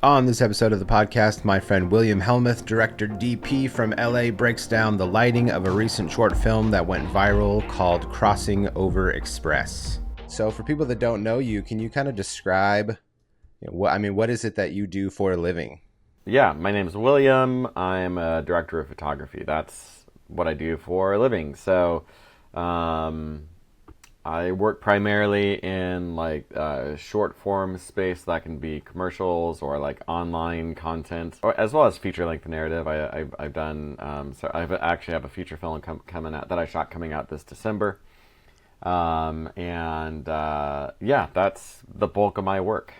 On this episode of the podcast, my friend William Hellmuth, director DP from LA, breaks down the lighting of a recent short film that went viral called Crossing Over Express. So for people that don't know you, can you kind of describe, what is it that you do for a living? Yeah, my name's William. I'm a director of photography. That's what I do for a living. So, I work primarily in short form space that can be commercials or like online content, or as well as feature length narrative. I've done so I actually have a feature film coming out that I shot coming out this December, yeah, that's the bulk of my work.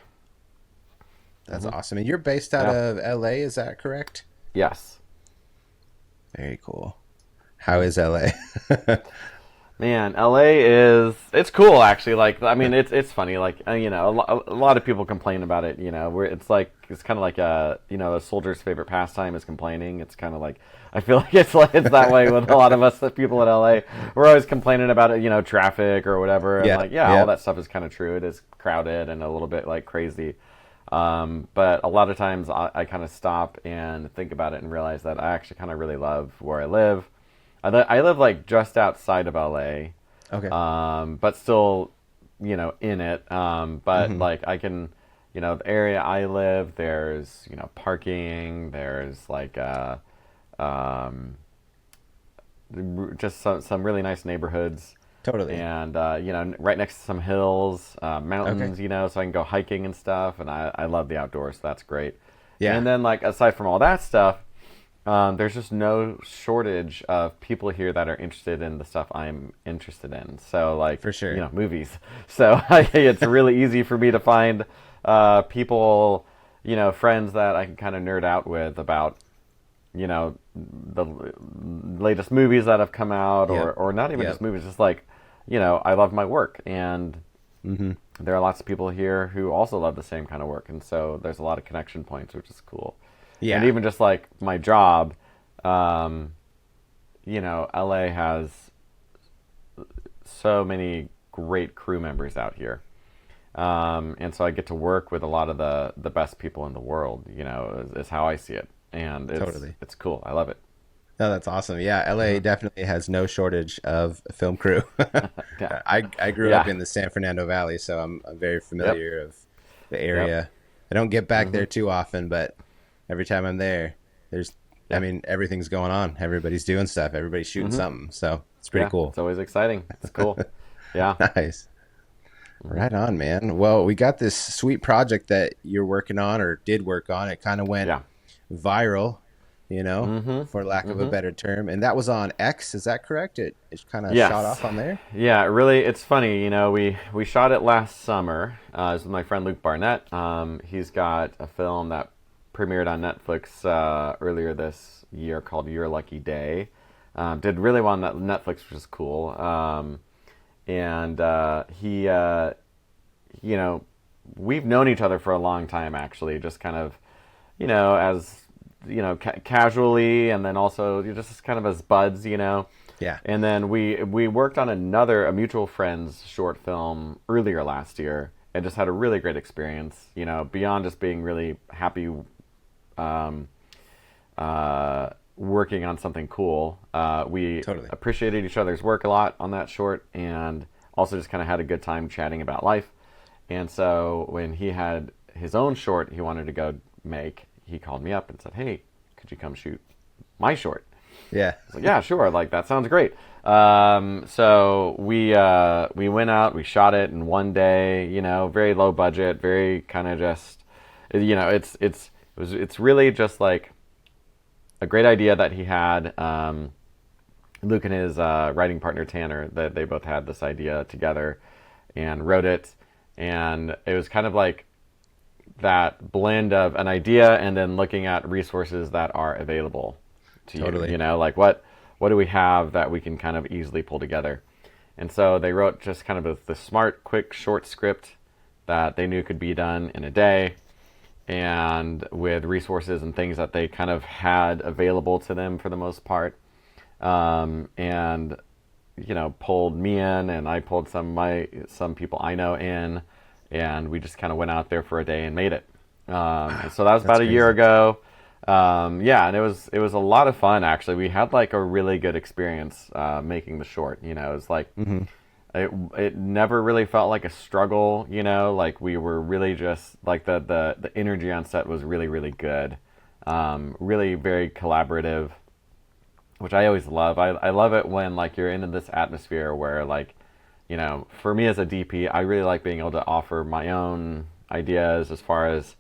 That's awesome. And you're based out of LA, is that correct? Yes. Very cool. How is LA? Man, LA it's cool actually. It's funny. A lot of people complain about it. Where it's kind of like a soldier's favorite pastime is complaining. It's kind of like I feel like it's that way with a lot of us, the people in LA. We're always complaining about it, traffic or whatever. And all that stuff is kind of true. It is crowded and a little bit crazy. But a lot of times I kind of stop and think about it and realize that I actually kind of really love where I live. I live just outside of LA, Okay. But still, in it. I can, the area I live, there's, parking, there's just some really nice neighborhoods. Totally. And, right next to some hills, mountains, so I can go hiking and stuff. And I love the outdoors, so that's great. Yeah. And then, aside from all that stuff, there's just no shortage of people here that are interested in the stuff I'm interested in. So, for sure, movies. So it's really easy for me to find people, friends that I can kind of nerd out with about, the latest movies that have come out, or not even just movies, just I love my work, and there are lots of people here who also love the same kind of work, and so there's a lot of connection points, which is cool. Yeah. And even just my job, LA has so many great crew members out here. And so I get to work with a lot of the best people in the world, is how I see it. And it's cool. I love it. No, that's awesome. Yeah, LA definitely has no shortage of film crew. I grew up in the San Fernando Valley, so I'm very familiar of the area. I don't get back there too often, but every time I'm there, everything's going on. Everybody's doing stuff. Everybody's shooting something. So it's pretty cool. It's always exciting. It's cool. Yeah. Nice. Right on, man. Well, we got this sweet project that you're working on or did work on. It kind of went viral, for lack of a better term. And that was on X. Is that correct? It kind of shot off on there? Yeah, really. It's funny. We shot it last summer. It was with my friend Luke Barnett. He's got a film that premiered on Netflix earlier this year called Your Lucky Day. Did really well on Netflix, which is cool. He, we've known each other for a long time, actually, just kind of, as, casually, and then also just kind of as buds, Yeah. And then we worked on a mutual friend's short film earlier last year and just had a really great experience, beyond just being really happy working on something cool. We appreciated each other's work a lot on that short, and also just kind of had a good time chatting about life. And so when he had his own short he wanted to go make, he called me up and said, "Hey, could you come shoot my short?" Yeah. I was like, "Yeah, sure. That sounds great." So we went out, we shot it in one day, very low budget, very kind of just, it's really just a great idea that he had. Luke and his writing partner Tanner, that they both had this idea together and wrote it, and it was kind of that blend of an idea and then looking at resources that are available to you. What do we have that we can kind of easily pull together? And so they wrote just kind of the smart, quick, short script that they knew could be done in a day, and with resources and things that they kind of had available to them for the most part. And pulled me in, and I pulled some people I know in, and we just kind of went out there for a day and made it. So that was That's about a year crazy. ago. Yeah, and it was a lot of fun actually. We had like a really good experience making the short. You know, it was like Hmm. it never really felt like a struggle. You know, like we were really just like the energy on set was really really good. Really very collaborative, which I always love. I love it when like you're in this atmosphere where like, you know, for me as a DP, I really like being able to offer my own ideas as far as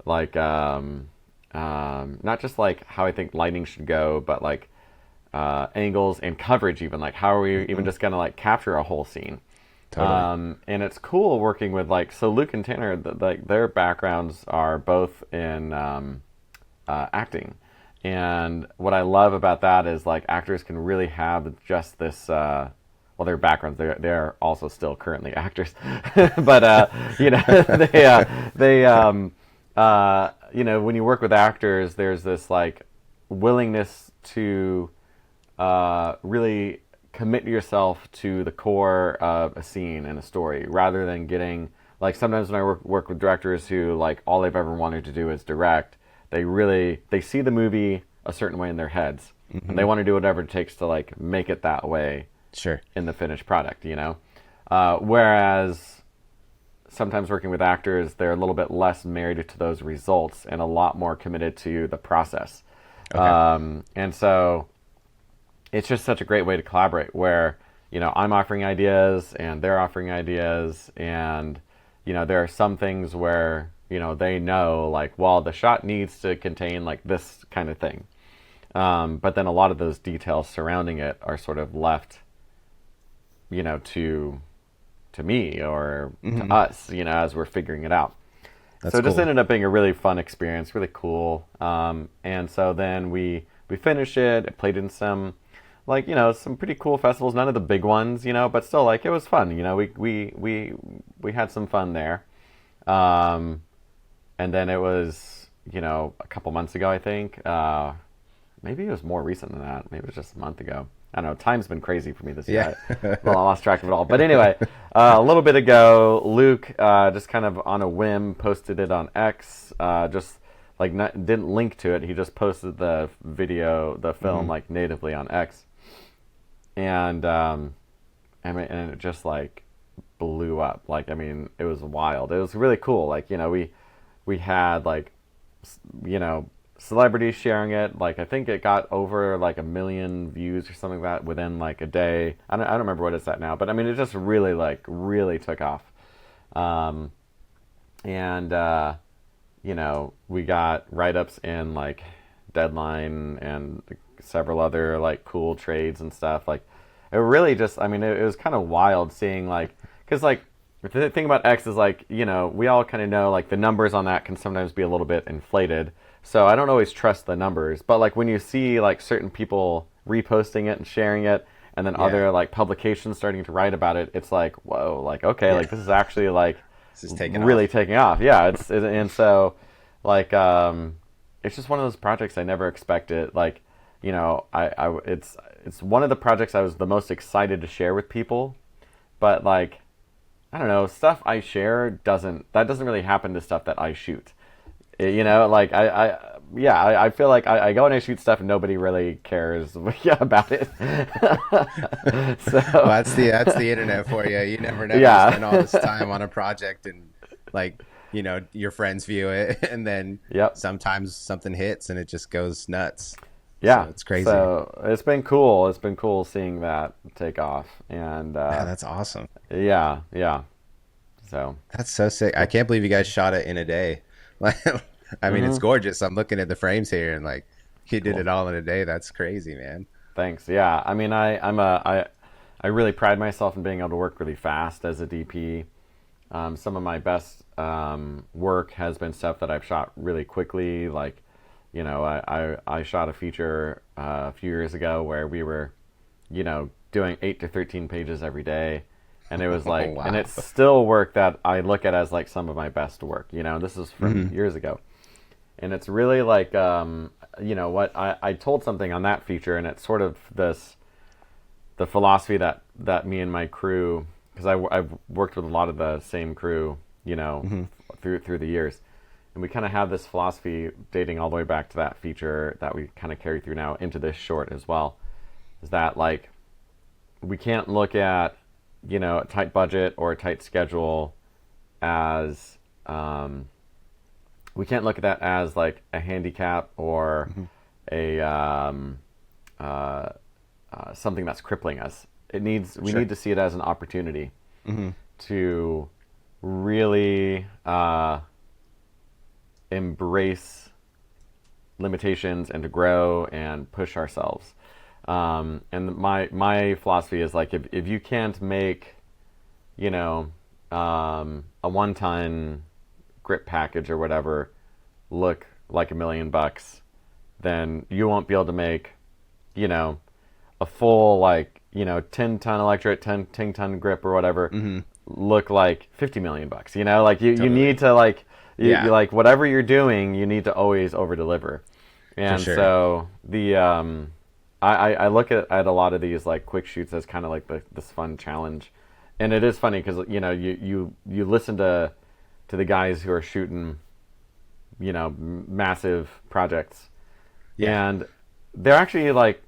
like not just like how I think lighting should go, but like angles and coverage even like how are we even Hmm. just gonna like capture a whole scene. Totally. And it's cool working with like so Luke and Tanner, like their backgrounds are both in acting. And what I love about that is like actors can really have just this. Well, their backgrounds they're also still currently actors, but you know you know when you work with actors, there's this like willingness to really commit yourself to the core of a scene and a story rather than getting like sometimes when I work with directors who like all they've ever wanted to do is direct, they see the movie a certain way in their heads and they Hmm. want to do whatever it takes to like make it that way Sure. in the finished product, you know. Whereas sometimes working with actors, they're a little bit less married to those results and a lot more committed to the process. Okay. And so it's just such a great way to collaborate where, you know, I'm offering ideas and they're offering ideas. And, you know, there are some things where, you know, they know like, well, the shot needs to contain like this kind of thing. But then a lot of those details surrounding it are sort of left, you know, to me or to Hmm. us, you know, as we're figuring it out. So That's it just cool. ended up being a really fun experience, really cool. And so then we finished it. It played in some, like you know, some pretty cool festivals. None of the big ones, you know, but still, like it was fun. You know, we had some fun there. Um, and then it was, you know, a couple months ago, I think. Maybe it was more recent than that. Maybe it was just a month ago. I don't know. Time's been crazy for me this year. Yeah. Well, I lost track of it all. But anyway, a little bit ago, Luke just kind of on a whim posted it on X. Just like not, didn't link to it. He just posted the video, the film, Hmm. like natively on X, and I mean, and it just like blew up. Like I mean, it was wild. It was really cool. Like you know, we had like you know celebrities sharing it. Like I think it got over like 1 million views or something like that within like a day. I don't remember what it's at now, but I mean it just really like really took off. Um, and you know we got write ups in like Deadline and several other like cool trades and stuff. Like it really just I mean it was kind of wild seeing like because like the thing about X is like you know we all kind of know like the numbers on that can sometimes be a little bit inflated. So I don't always trust the numbers, but like when you see like certain people reposting it and sharing it, and then Yeah. other like publications starting to write about it, it's like whoa, like okay, Yeah. like this is actually like This is taking really off. taking off. Yeah, and so like it's just one of those projects I never expected. Like you know, it's one of the projects I was the most excited to share with people, but like I don't know, stuff I share doesn't really happen to stuff that I shoot. You know, like yeah, I feel like I go and I shoot stuff and nobody really cares about it. Well, So that's the internet for you. You never know. You spend all this yeah, time on a project and like, your friends view it and then yep. sometimes something hits and it just goes nuts. So Yeah. it's crazy. So it's been cool. It's been cool seeing that take off. And Yeah, that's awesome. yeah, yeah. So, That's so sick. I can't believe you guys shot it in a day. Like, I mean, it's hmm, gorgeous. I'm looking at the frames here and like you did cool. it all in a day. That's crazy, man. Thanks. Yeah. I mean, I really pride myself in being able to work really fast as a DP. Some of my best work has been stuff that I've shot really quickly. Like, you know, I shot a feature a few years ago where we were, you know, doing 8 to 13 pages every day. And it was Oh, like, and wow. it's still work that I look at as like some of my best work. You know, this is from Hmm. years ago. And it's really like, you know, what I told something on that feature, and it's sort of the philosophy that me and my crew, because I've worked with a lot of the same crew, you know, Hmm. through the years, and we kind of have this philosophy dating all the way back to that feature that we kind of carry through now into this short as well, is that like we can't look at, you know, a tight budget or a tight schedule as we can't look at that as like a handicap or a something that's crippling us. We need to see it as an opportunity to really embrace limitations and to grow and push ourselves. And my philosophy is like if you can't make, you know, a 1-ton grip package or whatever look like $1 million, then you won't be able to make, you know, a full like, you know, 10-ton electric, 10-ton grip or whatever look like $50 million. You know, like you need to like you like whatever you're doing, you need to always over deliver. And so the I look at a lot of these like quick shoots as kind of like this fun challenge, and it is funny because you know you listen to the guys who are shooting, you know, massive projects, and they're actually like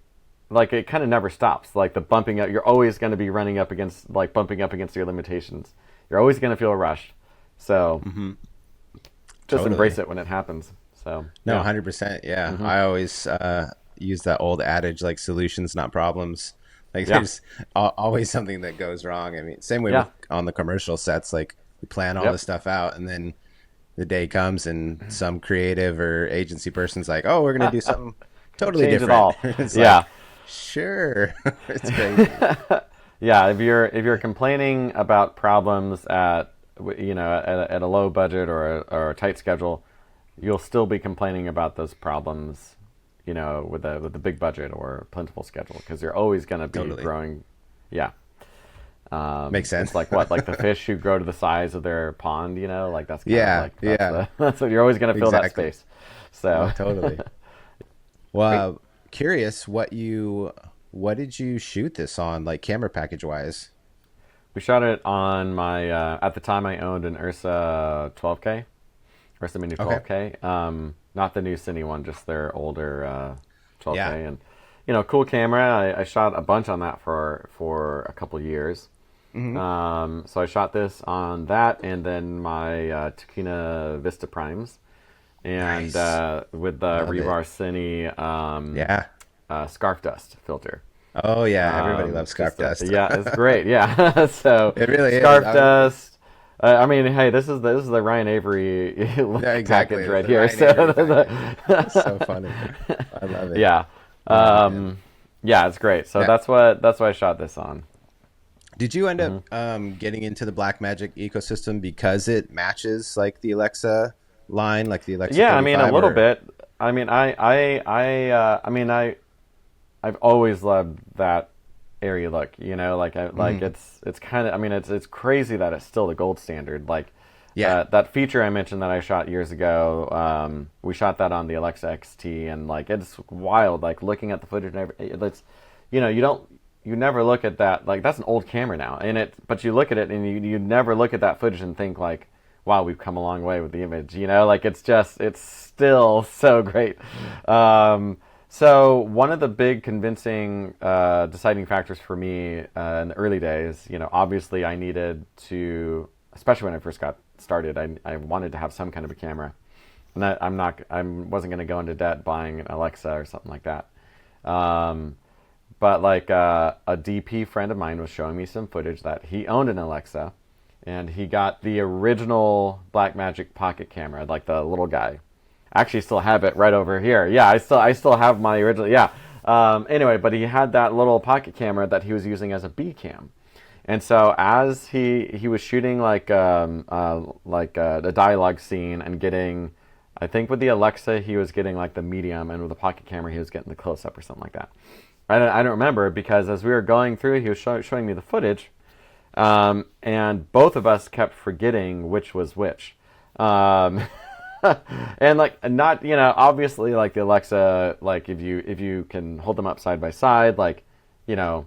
it kind of never stops. Like the bumping up, you're always going to be running up against bumping up against your limitations. You're always going to feel rushed. So just embrace it when it happens. So no, 100%. Yeah, I always use that old adage like solutions, not problems. Like there's always something that goes wrong. I mean, same way with, on the commercial sets. Like we plan all this stuff out, and then the day comes, and some creative or agency person's like, "Oh, we're gonna do something totally change different." It all. It's like, sure. It's crazy. If you're complaining about problems at, you know, at a low budget or a tight schedule, you'll still be complaining about those problems, you know, with the big budget or plentiful schedule, because you're always going to be growing. Makes sense. It's like what, like the fish who grow to the size of their pond, you know, like that's kind of like that's what you're always going to fill that space. So totally. Well, curious what did you shoot this on, like camera package wise? We shot it on my at the time I owned an Ursa 12K, Ursa Mini 12K. Not the new Cine one, just their older 12K, and you know, cool camera. I shot a bunch on that for a couple years. So I shot this on that, and then my Takina Vista Primes, and with the Revar Cine Scarf Dust filter. Oh yeah, everybody loves Scarf Dust. Yeah, it's great. Yeah, so it really Scarf is. Dust. I mean, hey, this is the Ryan Avery package right here. That's so funny. I love it. Yeah, yeah, it's great. So that's what I shot this on. Did you end up getting into the Blackmagic ecosystem because it matches like the Alexa line, like the Alexa? Yeah, I mean a little bit. I mean, I've always loved that area look. You know, like it's kind of. I mean, it's crazy that it's still the gold standard. Like, that feature I mentioned that I shot years ago. We shot that on the Alexa XT, and like it's wild. Like looking at the footage, and it's, you know, you never look at that. Like that's an old camera now, but you look at it and you never look at that footage and think like, wow, we've come a long way with the image. You know, like it's still so great. So one of the big convincing deciding factors for me in the early days, you know, obviously I needed to, especially when I first got started, I wanted to have some kind of a camera, and I wasn't going to go into debt buying an Alexa or something like that. But like a DP friend of mine was showing me some footage that he owned an Alexa, and he got the original Blackmagic pocket camera, like the little guy. I actually still have it right over here. Yeah, I still have my original. Yeah. Anyway, but he had that little pocket camera that he was using as a B cam, and so as he was shooting like a dialogue scene and getting, I think with the Alexa he was getting like the medium, and with the pocket camera he was getting the close up or something like that. I don't remember, because as we were going through, he was showing me the footage, and both of us kept forgetting which was which. And like, not, you know, obviously like the Alexa, like if you can hold them up side by side, like, you know,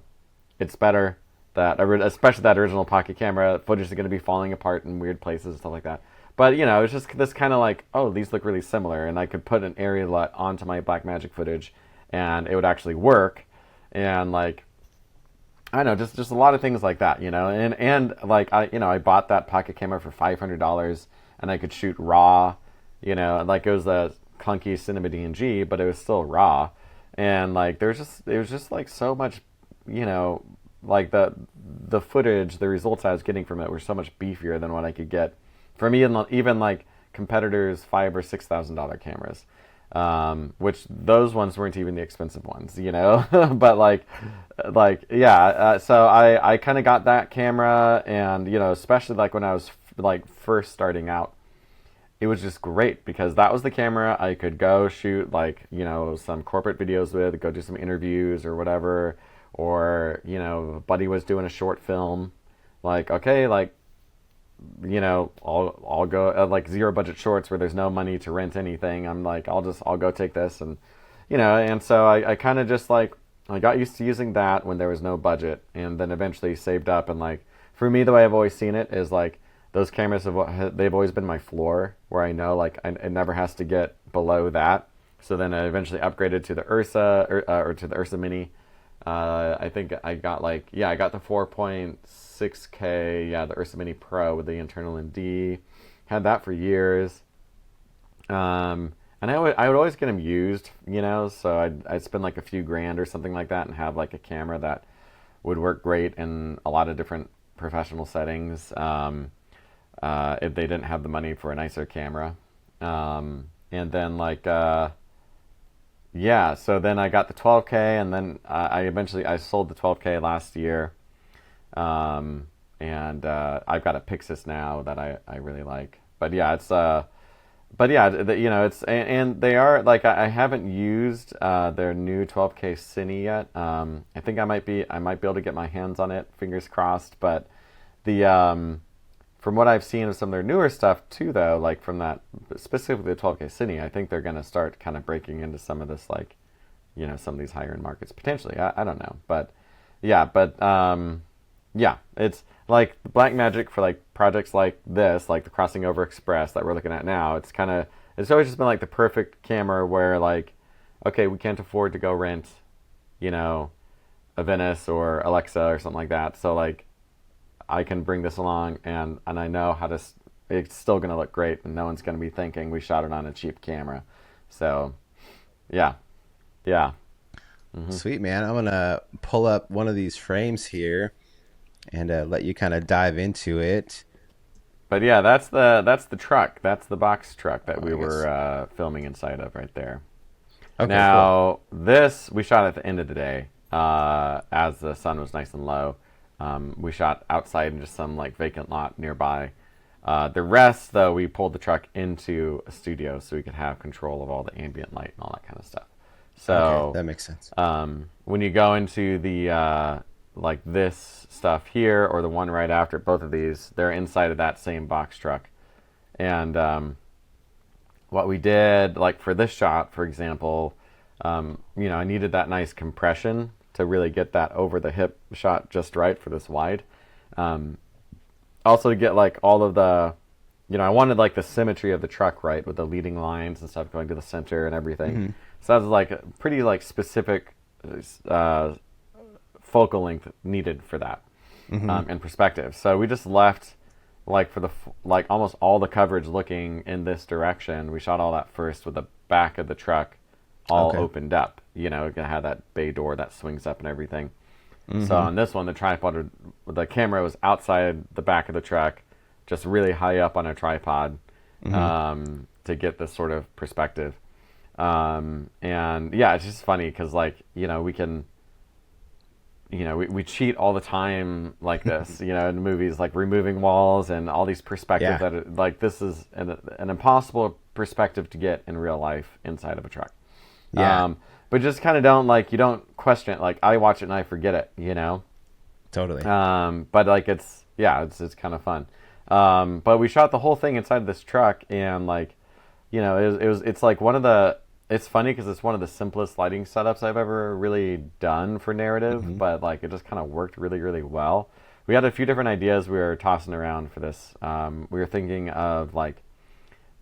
it's better. That especially that original pocket camera footage is going to be falling apart in weird places and stuff like that. But you know, it was just this kind of like, oh, these look really similar, and I could put an area LUT onto my Blackmagic footage, and it would actually work, and like, I don't know, just a lot of things like that, you know, and like I bought that pocket camera for $500, and I could shoot RAW, you know, and like it was a clunky Cinema DNG, but it was still RAW, and like it was just like so much, you know, like the footage, the results I was getting from it were so much beefier than what I could get from even like competitors' $5,000 or $6,000 cameras, which those ones weren't even the expensive ones, you know. But yeah. So I kind of got that camera, and you know, especially like when I was like first starting out, it was just great because that was the camera I could go shoot like, you know, some corporate videos with, go do some interviews or whatever, or you know, a buddy was doing a short film, like okay, like, you know, I'll go like zero budget shorts where there's no money to rent anything. I'm like, I'll go take this, and you know, and so I kind of just like, I got used to using that when there was no budget, and then eventually saved up. And like, for me, the way I've always seen it is like, those cameras they've always been my floor, where I know like it never has to get below that. So then I eventually upgraded to the Ursa, or to the Ursa Mini. I think I got like, yeah, I got the 4.6K, yeah, the Ursa Mini Pro with the internal ND. Had that for years. And I would always get them used, you know, so I'd spend like a few grand or something like that and have like a camera that would work great in a lot of different professional settings, if they didn't have the money for a nicer camera. And then like, yeah, so then I got the 12K, and then I sold the 12K last year, and I've got a Pixis now that I really like. But yeah, you know, it's, and they are like, I haven't used their new 12K Cine yet. I think I might be able to get my hands on it, fingers crossed. But the from what I've seen of some of their newer stuff too, though, like from that, specifically the 12K Cine, I think they're going to start kind of breaking into some of this, like, you know, some of these higher end markets potentially. I don't know, but yeah, yeah, it's like Blackmagic for like projects like this, like the Crossing Over Express that we're looking at now. It's always just been like the perfect camera where like, okay, we can't afford to go rent, you know, a Venice or Alexa or something like that. So like, I can bring this along, and I know how to. It's still going to look great, and no one's going to be thinking we shot it on a cheap camera. So, yeah. Mm-hmm. Sweet, man. I'm gonna pull up one of these frames here and let you kind of dive into it. But yeah, that's the truck. That's the box truck that we were filming inside of right there. Okay. Now, cool. This we shot at the end of the day, as the sun was nice and low. We shot outside in just some like vacant lot nearby. The rest, though, we pulled the truck into a studio so we could have control of all the ambient light and all that kind of stuff. So okay, that makes sense. When you go into the like this stuff here, or the one right after, both of these, they're inside of that same box truck. And what we did, like for this shot, for example, you know, I needed that nice compression to really get that over the hip shot just right for this wide. Also to get like all of the, you know, I wanted like the symmetry of the truck right with the leading lines and stuff going to the center and everything. Mm-hmm. So that was like a pretty like specific focal length needed for that, mm-hmm. And perspective. So we just left like for the like almost all the coverage looking in this direction. We shot all that first with the back of the truck all opened up. You know, it had that bay door that swings up and everything. Mm-hmm. So on this one, the camera was outside the back of the truck, just really high up on a tripod, mm-hmm. To get this sort of perspective. And yeah, it's just funny because like, you know, we can, you know, we cheat all the time like this, you know, in movies, like removing walls and all these perspectives that are, like this is an impossible perspective to get in real life inside of a truck. Yeah. But just kind of you don't question it. Like I watch it and I forget it, you know? Totally. But like it's kind of fun. But we shot the whole thing inside this truck, and like, you know, it's like it's funny because it's one of the simplest lighting setups I've ever really done for narrative, mm-hmm. but like it just kind of worked really, really well. we had a few different ideas we were tossing around for this. We were thinking of like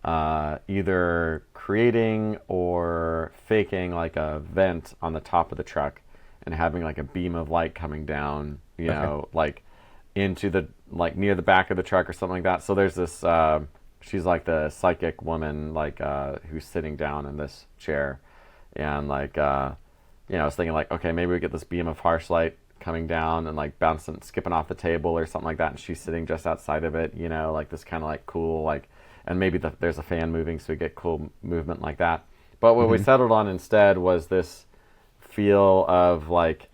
either creating or faking like a vent on the top of the truck and having like a beam of light coming down, you know, like into the, like near the back of the truck or something like that. So there's this, she's like the psychic woman, like who's sitting down in this chair, and like, you know, I was thinking like, okay, maybe we get this beam of harsh light coming down and like bouncing, skipping off the table or something like that, and she's sitting just outside of it, you know, like this kind of like cool, like, and maybe there's a fan moving, so we get cool movement like that. But what we settled on instead was this feel of like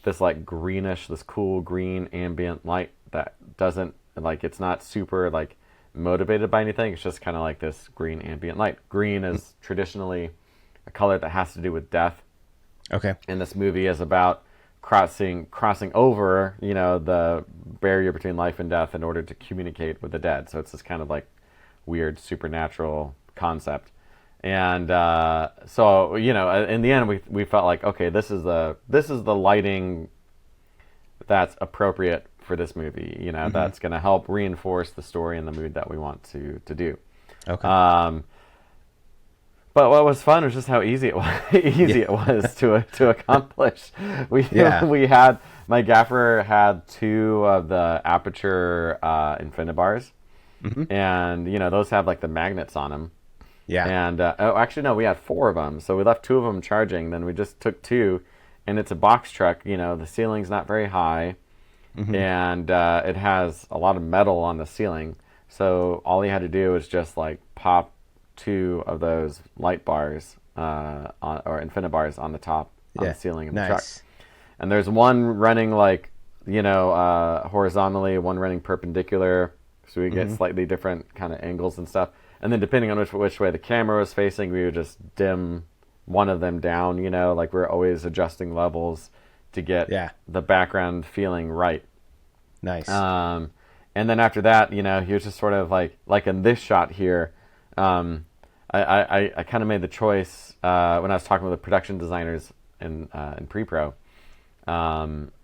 this like greenish, this cool green ambient light that doesn't, like, it's not super like motivated by anything. It's just kind of like this green ambient light. Green is traditionally a color that has to do with death. Okay. And this movie is about crossing over, you know, the barrier between life and death in order to communicate with the dead. So it's this kind of like weird supernatural concept. And so, you know, in the end, we felt like, okay, this is the lighting that's appropriate for this movie. You know, that's going to help reinforce the story and the mood that we want to do. Okay. But what was fun was just how easy it was. It was to accomplish. We had, my gaffer had 2 of the Aperture Infinibars, and you know, those have like the magnets on them. Yeah. And actually no, we had 4 of them. So we left 2 of them charging. Then we just took 2, and it's a box truck. You know, the ceiling's not very high, and it has a lot of metal on the ceiling. So all he had to do was just like pop 2 of those light bars or Infinibars on the top on the ceiling of the truck. And there's one running like, you know, horizontally, one running perpendicular, so we get slightly different kind of angles and stuff. And then depending on which way the camera was facing, we would just dim one of them down, you know, like we're always adjusting levels to get the background feeling right. Nice. And then after that, you know, he was just sort of like in this shot here, I kind of made the choice when I was talking with the production designers in pre-pro.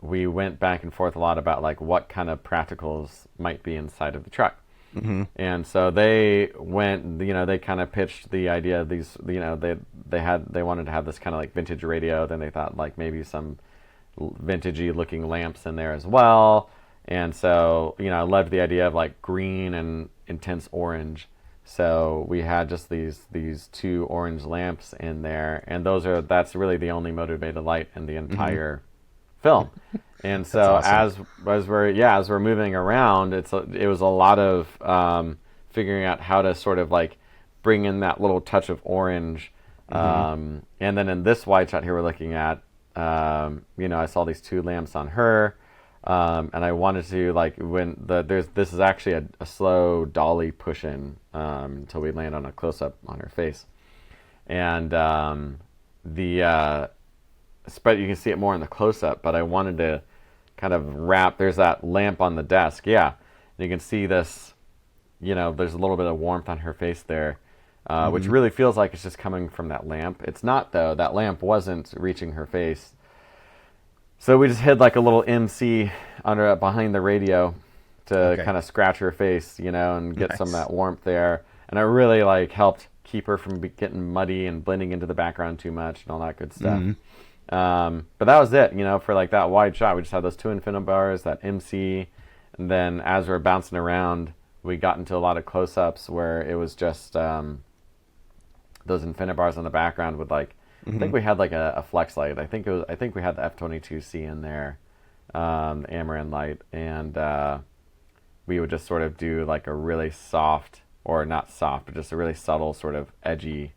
We went back and forth a lot about like what kind of practicals might be inside of the truck. And so they went, you know, they kind of pitched the idea of these, you know, they wanted to have this kind of like vintage radio. Then they thought like maybe some vintagey looking lamps in there as well. And so, you know, I loved the idea of like green and intense orange. So we had just these 2 orange lamps in there, and that's really the only motivated light in the entire film. And so awesome. as we're moving around, it was a lot of figuring out how to sort of like bring in that little touch of orange. And then in this wide shot here we're looking at, you know, I saw these 2 lamps on her. And I wanted to, like, this is actually a slow dolly push-in until we land on a close-up on her face. And but you can see it more in the close-up, but I wanted to kind of wrap, there's that lamp on the desk, and you can see this, you know, there's a little bit of warmth on her face there, which really feels like it's just coming from that lamp. It's not, though. That lamp wasn't reaching her face. So we just hid like a little MC behind the radio to kind of scratch her face, you know, and get some of that warmth there. And it really like helped keep her from getting muddy and blending into the background too much and all that good stuff. But that was it, you know, for like that wide shot. We just had those 2 Infinibars, that MC, and then as we were bouncing around, we got into a lot of close-ups where it was just those Infinibars on the background with like, I think we had like a flex light. I think we had the F-22C in there, Amaran light, and we would just sort of do like a really soft, or not soft, but just a really subtle sort of edgy,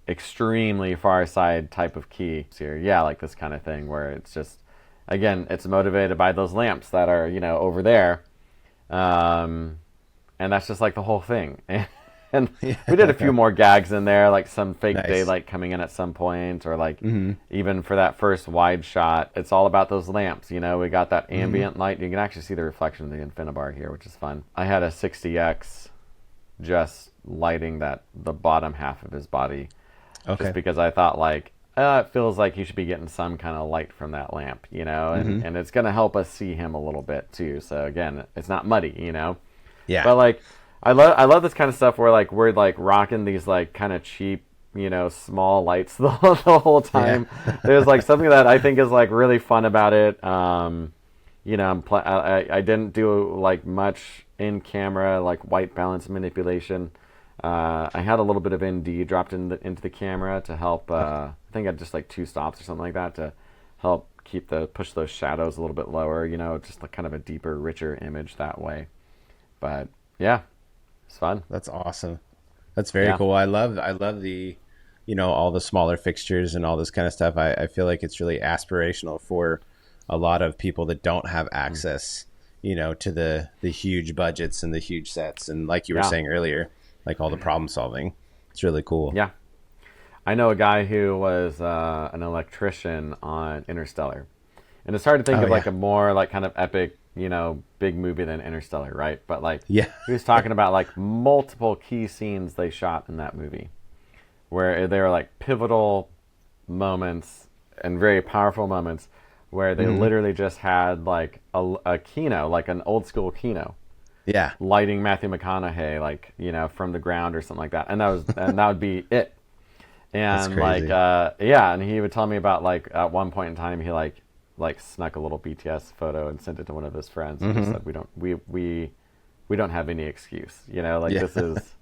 extremely far side type of key here. Yeah, like this kind of thing where it's just, again, it's motivated by those lamps that are, you know, over there, and that's just like the whole thing. And we did a few more gags in there, like some fake daylight coming in at some point, or like even for that first wide shot, it's all about those lamps. You know, we got that ambient light. You can actually see the reflection of the Infinibar here, which is fun. I had a 60X just lighting the bottom half of his body, just because I thought like, it feels like he should be getting some kind of light from that lamp, Mm-hmm. and it's going to help us see him a little bit too. So again, it's not muddy. Yeah. But like, I love this kind of stuff where like we're like rocking these like kind of cheap, small lights the whole time. Yeah. There's like something that I think is like really fun about it. I didn't do like much in camera like white balance manipulation. I had a little bit of ND dropped into the camera to help. I think I had just like 2 stops or something like that to help push those shadows a little bit lower. Just like kind of a deeper, richer image that way. But yeah, it's fun. That's awesome. That's very Yeah. cool. I love the, all the smaller fixtures and all this kind of stuff. I feel like it's really aspirational for a lot of people that don't have access, to the huge budgets and the huge sets. And like you were Yeah. saying earlier, like all the problem solving. It's really cool. Yeah. I know a guy who was an electrician on Interstellar. And it's hard to think Oh, of like yeah. a more like kind of epic, big movie than Interstellar, right? But like Yeah. he was talking about like multiple key scenes they shot in that movie where they were like pivotal moments and very powerful moments where they literally just had like a Kino, like an old school Kino, Yeah. lighting Matthew McConaughey like from the ground or something like that, and that would be it. And like crazy. yeah, and he would tell me about like at one point in time he like snuck a little BTS photo and sent it to one of his friends and just said we don't have any excuse, like Yeah. this is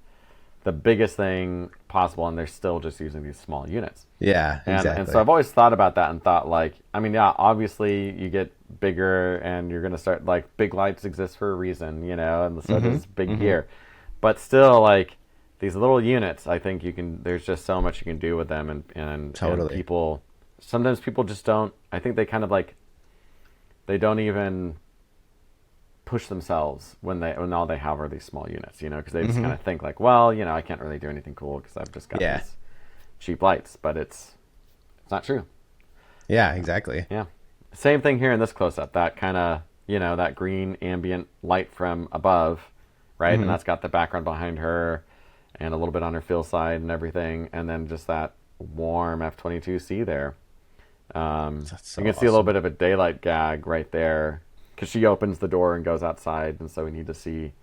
the biggest thing possible, and they're still just using these small units. Yeah, exactly. And so I've always thought about that and thought like, I mean, yeah, obviously you get bigger and you're going to start like big lights exist for a reason, and so does big gear. But still like these little units, I think there's just so much you can do with them and Totally. sometimes people just don't, I think they kind of like, they don't even push themselves when all they have are these small units, because they just kind of think like, well, I can't really do anything cool because I've just got Yeah. these cheap lights, but it's not true. Yeah, exactly. Yeah. Same thing here in this close up. That kind of, that green ambient light from above, right? And that's got the background behind her and a little bit on her field side and everything. And then just that warm F-22C there. That's so You can see a little awesome. bit of a daylight gag right there because she opens the door and goes outside. And so we need to see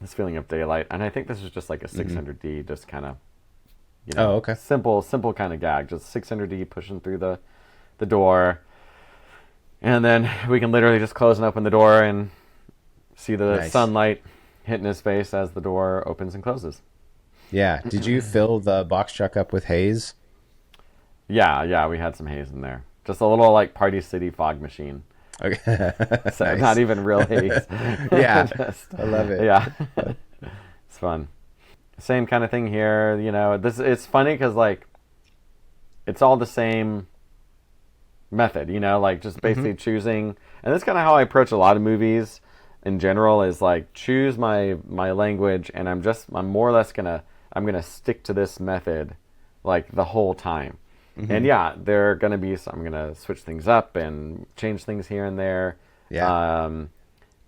this feeling of daylight. And I think this is just like a 600D, just kind of, Oh, okay. simple kind of gag. Just 600D pushing through the door. And then we can literally just close and open the door and see the Nice. sunlight hitting his face as the door opens and closes. Yeah. Did you fill the box truck up with haze? Yeah, we had some haze in there. Just a little like Party City fog machine. Okay. So Nice. not even real haze. Yeah. Just- I love it. yeah. It's fun. Same kind of thing here. It's funny because like it's all the same method. Like just basically choosing, and that's kind of how I approach a lot of movies in general. Is like choose my language, and I'm more or less I'm gonna stick to this method like the whole time. And yeah, there are going to be some, I'm going to switch things up and change things here and there. Yeah.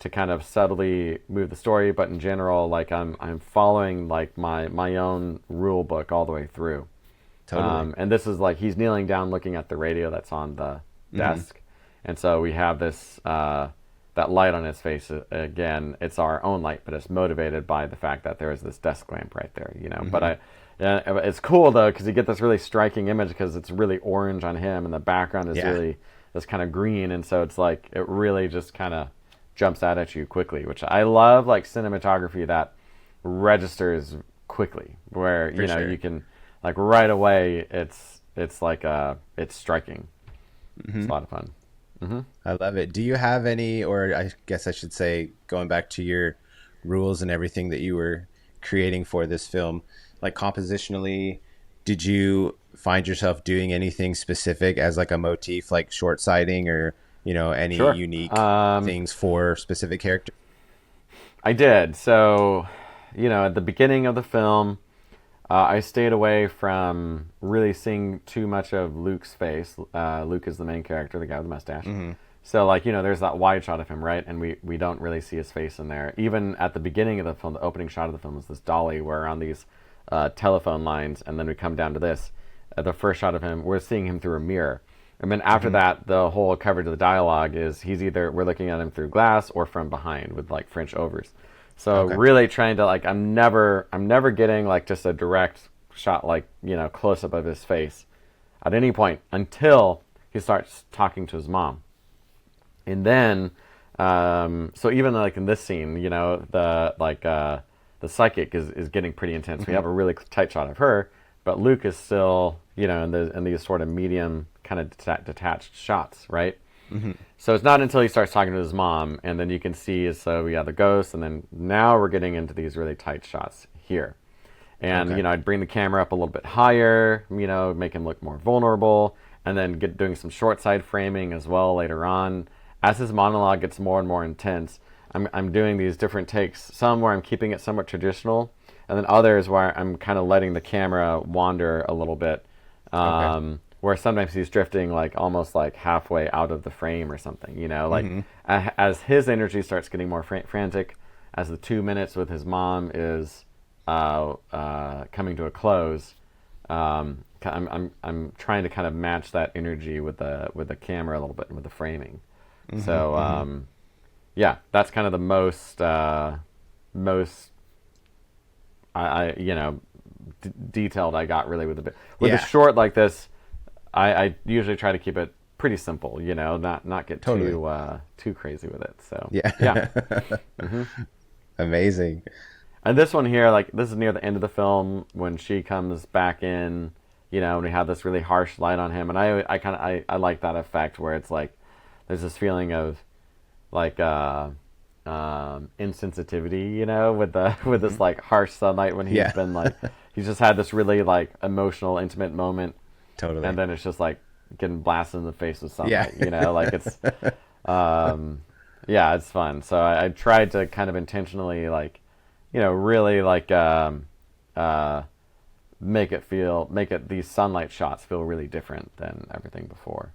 To kind of subtly move the story, but in general, like I'm following like my own rule book all the way through. Totally. And this is like he's kneeling down, looking at the radio that's on the desk, and so we have this that light on his face again. It's our own light, but it's motivated by the fact that there is this desk lamp right there. But it's cool though because you get this really striking image because it's really orange on him, and the background is Yeah. really this kind of green, and so it's like it really just kind of jumps out at you quickly, which I love, like cinematography that registers quickly, where For sure. you can like right away it's like it's striking. It's a lot of fun. I love it. Do you have any, or I guess I should say, going back to your rules and everything that you were creating for this film, like compositionally, did you find yourself doing anything specific as like a motif, like short sighting or, any Sure. unique things for specific characters? I did. So, at the beginning of the film, I stayed away from really seeing too much of Luke's face. Luke is the main character, the guy with the mustache. So, like, there's that wide shot of him, right? And we don't really see his face in there. Even at the beginning of the film, the opening shot of the film is this dolly where we're on these telephone lines, and then we come down to this. the first shot of him, we're seeing him through a mirror. And then after that, the whole coverage of the dialogue is we're looking at him through glass or from behind with like French overs. So Okay. really trying to like, I'm never getting like just a direct shot, like, close up of his face at any point until he starts talking to his mom. And then, so even like in this scene, the psychic is getting pretty intense. We have a really tight shot of her, but Luke is still, in these sort of medium kind of detached shots, right? So it's not until he starts talking to his mom, and then you can see, so we have the ghost, and then now we're getting into these really tight shots here. And, Okay. I'd bring the camera up a little bit higher, make him look more vulnerable, and then doing some short side framing as well later on. As his monologue gets more and more intense, I'm doing these different takes, some where I'm keeping it somewhat traditional, and then others where I'm kind of letting the camera wander a little bit. Okay. Where sometimes he's drifting like almost like halfway out of the frame or something, as his energy starts getting more frantic, as the 2 minutes with his mom is coming to a close. I'm trying to kind of match that energy with the camera a little bit and with the framing. So yeah, that's kind of the most detailed I got really with the bit. With a short like this, I usually try to keep it pretty simple, not get Totally. too crazy with it. So Yeah. Amazing. And this one here, like this is near the end of the film when she comes back in, and we have this really harsh light on him, and I like that effect where it's like there's this feeling of like insensitivity, with this like harsh sunlight when he's been like he's just had this really like emotional, intimate moment. Totally. And then it's just like getting blasted in the face with sunlight, Yeah. like it's, yeah, it's fun. So I tried to kind of intentionally like, really like, make it these sunlight shots feel really different than everything before.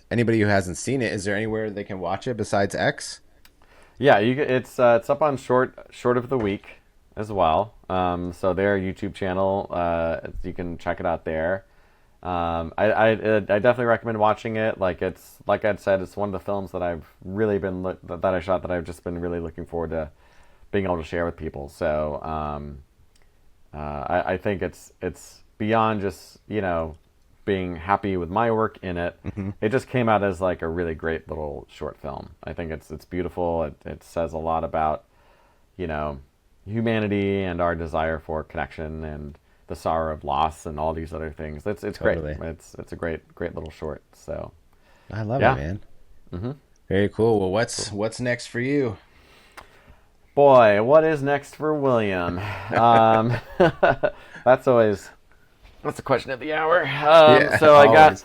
Anybody who hasn't seen it, is there anywhere they can watch it besides X? Yeah, it's up on short of the week as well. So their YouTube channel, you can check it out there. I definitely recommend watching it. Like I'd said, it's one of the films that I've really been that I shot that I've just been really looking forward to being able to share with people. So I think it's beyond just being happy with my work in it. It just came out as like a really great little short film. I think it's beautiful. It says a lot about humanity and our desire for connection and the sorrow of loss and all these other things. It's Totally. great. It's a great little short. So I love it, yeah. man. Very cool. Well, what's next for you? Boy, what is next for William? That's always that's the question of the hour. Yeah, So always.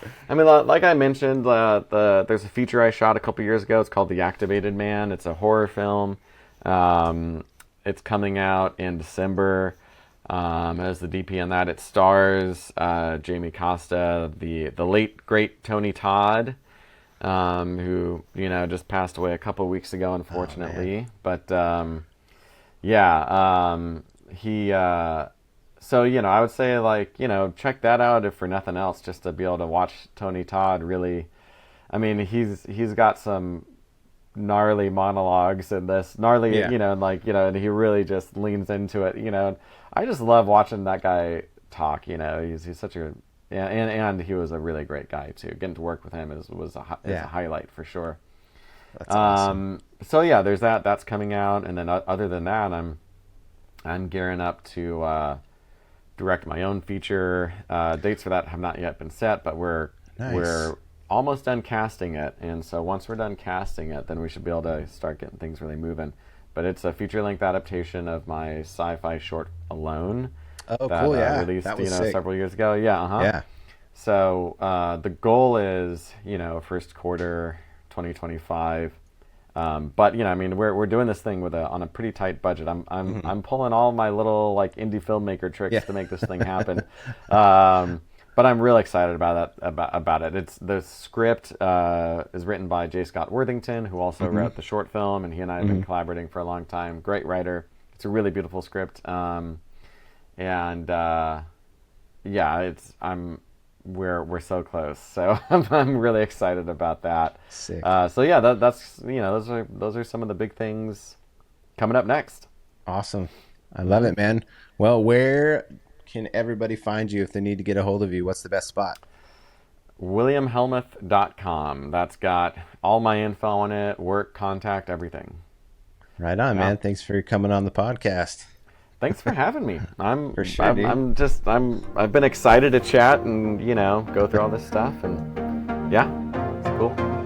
like I mentioned, there's a feature I shot a couple years ago. It's called The Activated Man. It's a horror film. It's coming out in December. As the DP on that, it stars Jamie Costa, the late great Tony Todd, who just passed away a couple weeks ago, unfortunately. But he. So I would say like check that out if for nothing else, just to be able to watch Tony Todd really. I mean, he's got some gnarly monologues in this gnarly, and he really just leans into it. I just love watching that guy talk. He's such a and he was a really great guy too. Getting to work with him is a highlight for sure. That's awesome. So yeah, there's that. That's coming out, and then other than that, I'm gearing up to direct my own feature. Dates for that have not yet been set, but we're almost done casting it, and so once we're done casting it, then we should be able to start getting things really moving. But it's a feature-length adaptation of my sci-fi short Alone. Oh, that, cool! Yeah, released that was sick. several years ago. Yeah, Yeah. So the goal is first quarter 2025. But we're doing this thing on a pretty tight budget. I'm pulling all my little like indie filmmaker tricks to make this thing happen. But I'm real excited about it. It's the script is written by J. Scott Worthington, who also wrote the short film, and he and I have been collaborating for a long time. Great writer. It's a really beautiful script. I'm we're so close. So I'm really excited about that. Sick. So yeah, that's those are some of the big things coming up next. Awesome. I love it, man. Well, where can everybody find you if they need to get a hold of you? What's the best spot? WilliamHellmuth.com. That's got all my info on it, work, contact, everything. Right on, man. Thanks for coming on the podcast. Thanks for having me. For sure, dude. I've been excited to chat and, go through all this stuff, and yeah, it's cool.